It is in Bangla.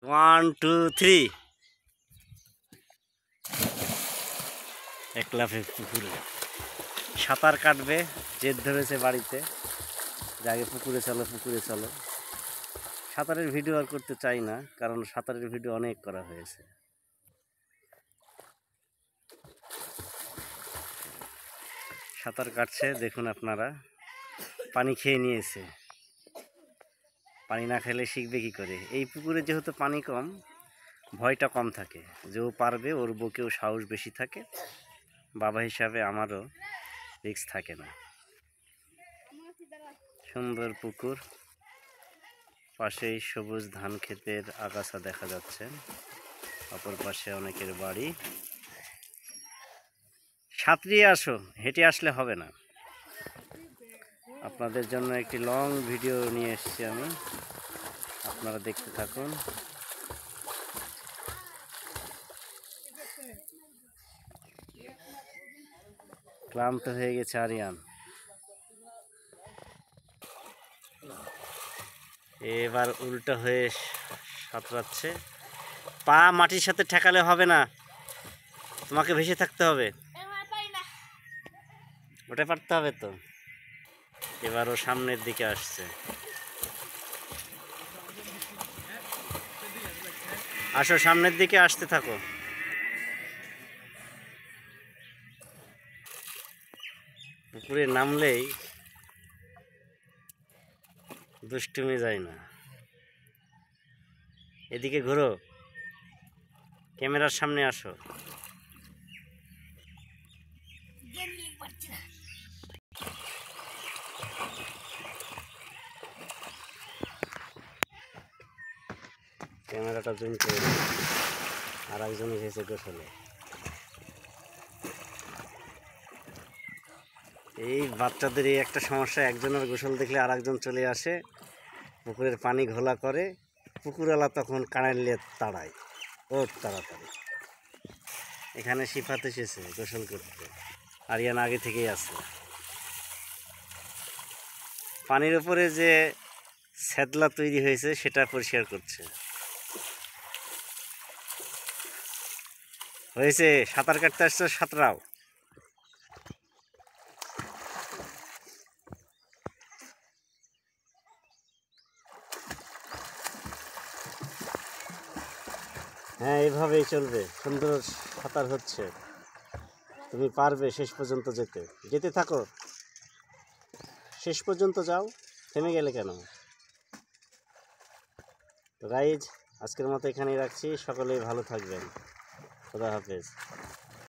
One two three. এক লাফে পুকুরে সাঁতার কাটবে, জেদ ধরেছে বাড়িতে যে আগে পুকুরে চলো পুকুরে চলো। সাঁতারের ভিডিও আর করতে চাই না, কারণ সাঁতারের ভিডিও অনেক করা হয়েছে। সাঁতার কাটছে দেখুন আপনারা, পানি খেয়ে নিয়েছে। পানি না খেলে শিখবে কী করে? এই পুকুরে যেহেতু পানি কম, ভয়টা কম থাকে, যে ও পারবে, ওর বুকেও সাহস বেশি থাকে। বাবা হিসাবে আমারও রিস্ক থাকে না। সুন্দর পুকুর, পাশেই সবুজ ধান ক্ষেতের আগাছা দেখা যাচ্ছে, অপর পাশে অনেকের বাড়ি। সাঁতরিয়ে আসো, হেঁটে আসলে হবে না। আপনাদের জন্য একটি লং ভিডিও নিয়ে এসেছি আমি, আপনারা দেখতে থাকুন। ক্লান্ত হয়ে গেছে আরিয়ান, এবার উল্টো হয়ে সাঁতরাচ্ছে। পা মাটির সাথে ঠেকালে হবে না, তোমাকে ভেসে থাকতে হবে। ওটা পারতে হবে তো। এবার ও সামনের দিকে আসছে। আসো, সামনের দিকে আসতে থাকো। পুকুরে নামলেই দুষ্টুমি যায় না। এদিকে ঘুরো, ক্যামেরার সামনে আসো। ক্যামেরাটা জুম করে, আর একজন এসেছে গোসলে। এই বাচ্চাদের এই একটা সমস্যা, একজনের গোসল দেখলে আর একজন চলে আসে, পুকুরের পানি ঘোলা করে। পুকুরওয়ালা তখন কানাইলে তাড়ায়, ও তাড়াতাড়ি। এখানে সিফাত এসেছে গোসল করতে, আরিয়ান আগে থেকেই আছে। পানির উপরে যে শ্যাদলা তৈরি হয়েছে সেটা পরিষ্কার করছে। হয়েছে, সাঁতার কাটতে আসছো, সাঁতরাও। হ্যাঁ, এভাবেই চলবে। সুন্দর সাঁতার হচ্ছে, তুমি পারবে শেষ পর্যন্ত যেতে। যেতে থাকো, শেষ পর্যন্ত যাও, থেমে গেলে কেন? তো গাইজ, আজকের মতো এখানেই রাখছি। সকলেই ভালো থাকবেন। খোদা হাফেজ।